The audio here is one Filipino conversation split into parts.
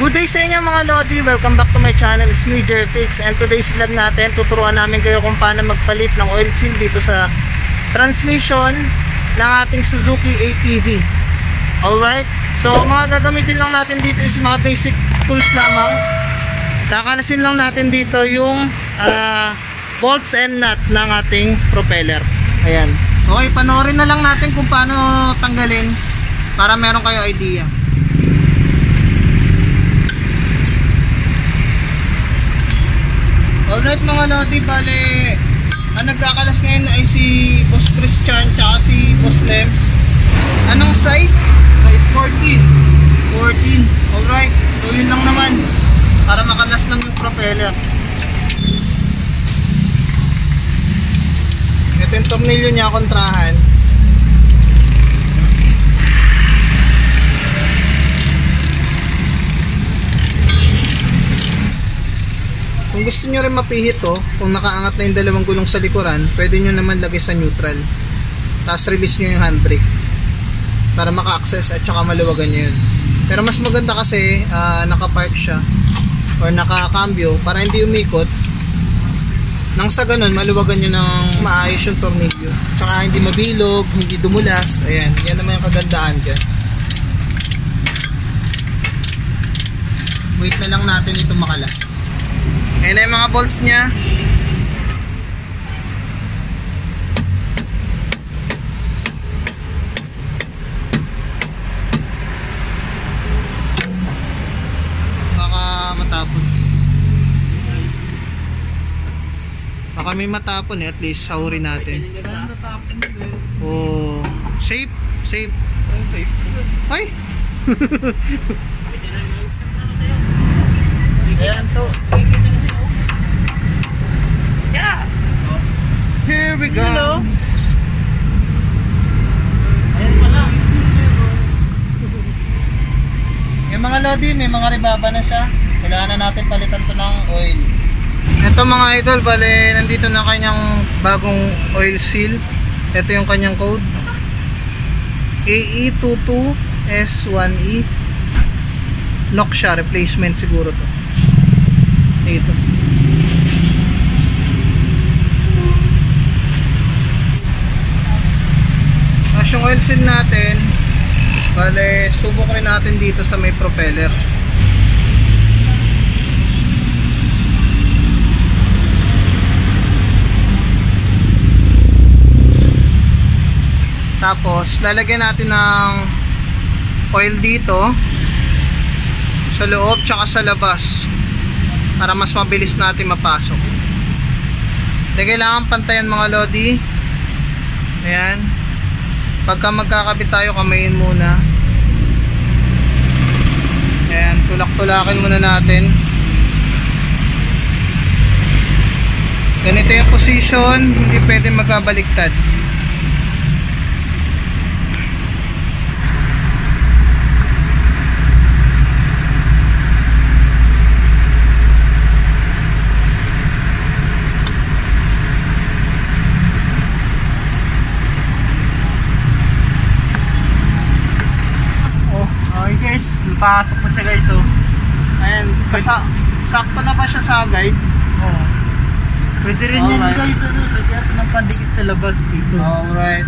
Good day sa inyo mga Lodi, welcome back to my channel, it's me Jerfix. And today's vlog natin, tuturuan namin kayo kung paano magpalit ng oil seal dito sa transmission ng ating Suzuki ATV. Alright, so mga gagamitin lang natin dito is mga basic tools lamang. Kakalasin lang natin dito yung bolts and nut ng ating propeller. Ayan. Okay, panoorin na lang natin kung paano tanggalin para meron kayo idea. Alright mga Lodi, bale ang nagkakalas ngayon ay si Boss Christian tsaka si Boss Lems. Anong size? Size 14. Alright, so yun lang naman para makalas lang yung propeller. Ito yung tornilyo niya, kontrahan. Kung gusto nyo rin mapihit to, kung nakaangat na yung dalawang gulong sa likuran, pwede nyo naman lagay sa neutral. Tapos release nyo yung handbrake para maka-access at saka maluwagan nyo yun. Pero mas maganda kasi naka-park siya or naka-cambio para hindi umikot. Nang sa ganun, maluwagan nyo ng maayos yung tornilyo. Tsaka hindi mabilog, hindi dumulas. Ayan, yan naman yung kagandaan dyan. Wait na lang natin ito makalas. Ayan na yung mga bolts nya. Baka matapon. Baka may matapon at least sahurin natin. Oh, safe. Ay. Ayan to. Yeah. Here we go. Hello. Ayan pala. Yung mga Lodi, may mga ribaba na siya. Kailangan na natin palitan to ng oil. Ito mga idol, bale nandito na kanyang bagong oil seal. Ito yung kanyang code AE22S1E. Lock siya, replacement siguro to. Ito. Tapos yung oil seal natin, bale subok rin natin dito sa may propeller. Tapos lalagyan natin ng oil dito sa loob tsaka sa labas para mas mabilis natin mapasok. Hindi kailangan pantayan mga Lodi. Ayan. Pagka magkakabit tayo, kamayin muna. Ayan, tulak-tulakin muna natin. Ganito yung position, hindi pwede magkabaliktad. Pasok mo siya guys, oh. Ayan, sakto na ba siya sa guide? Oo. Pwede rin yan guys, ano, lagyan ng pandikit sa labas dito. Alright.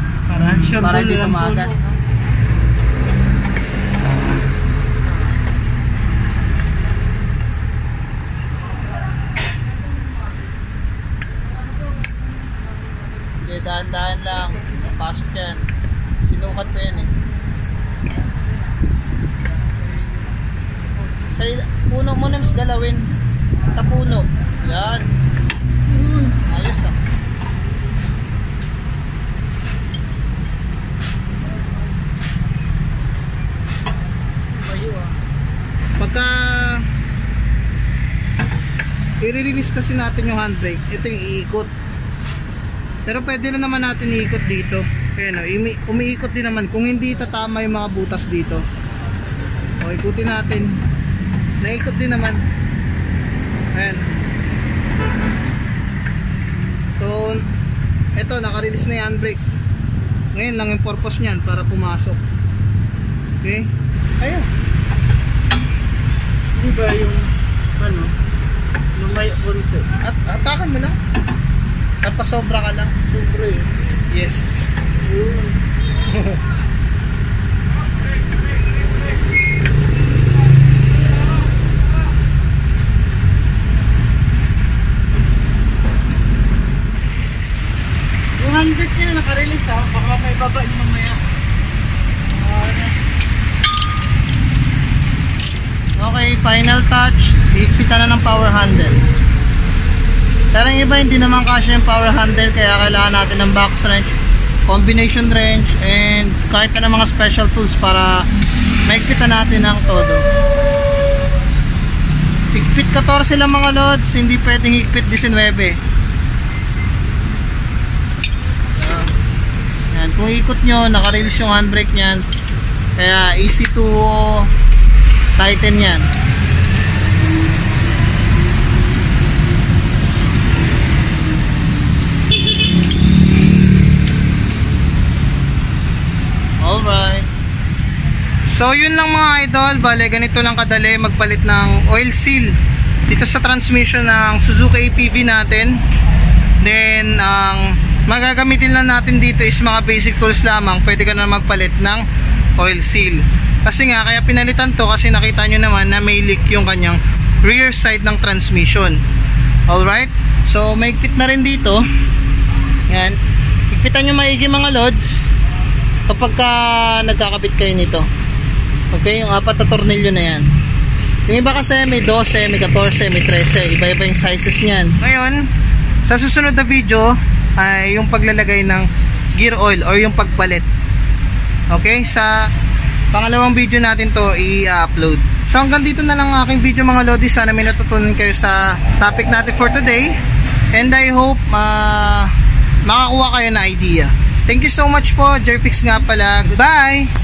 Para hindi tumagas, no? Okay, dahan-dahan lang. Pasok yan. Sinukat ko yan eh. Sa puno mo naman galawin. Sa puno. Yan. Ayos ah. Bayo ah. Pagka i-release kasi natin yung handbrake, ito yung iikot. Pero pwede na naman natin iikot dito. Ayan o, umiikot din naman. Kung hindi tatama yung mga butas dito, o ikutin natin. Naikot din naman. Ayan. So eto, naka-release na yung handbrake. Ngayon lang yung purpose niyan, para pumasok. Okay? Ayun. Di ba yung ano, lumay konti. At atakan mo lang. Napasobra ka lang. Sobre. Yes. Yung 100 niya na naka-release ha, baka may baba yung mamaya. Okay, final touch. Higpitan na ng power handle. Pero yung iba hindi naman kasya yung power handle, kaya kailangan natin ng box wrench, combination wrench, and kahit na mga special tools para maigpitan natin ng todo. Higpit 14 lang mga lods, hindi pwedeng higpit 19. Yan, kung ikot nyo, naka-release yung handbrake nyan, kaya easy to tighten yan. Alright. So yun lang mga idol, bale ganito lang kadali magpalit ng oil seal dito sa transmission ng Suzuki APV natin. Then ang magagamitin lang natin dito is mga basic tools lamang. Pwede ka na magpalit ng oil seal. Kasi nga kaya pinalitan to kasi nakita nyo naman na may leak yung kanyang rear side ng transmission. Alright, so may higpit na rin dito. Yan, higpitan nyo maigi mga lods kapag ka nagkakabit kayo nito. Okay, yung 4 na tornilyo na yan. Yung iba kasi may 12, may 14, may 13, iba-iba yung sizes niyan. Ngayon, sa susunod na video ay yung paglalagay ng gear oil or yung pagpalit. Okay, sa pangalawang video natin to i-upload. So hanggang dito na lang ang aking video mga lodi. Sana may natutunan kayo sa topic natin for today. And I hope makakuha kayo na idea. Thank you so much po. Jerfix nga pala. Goodbye!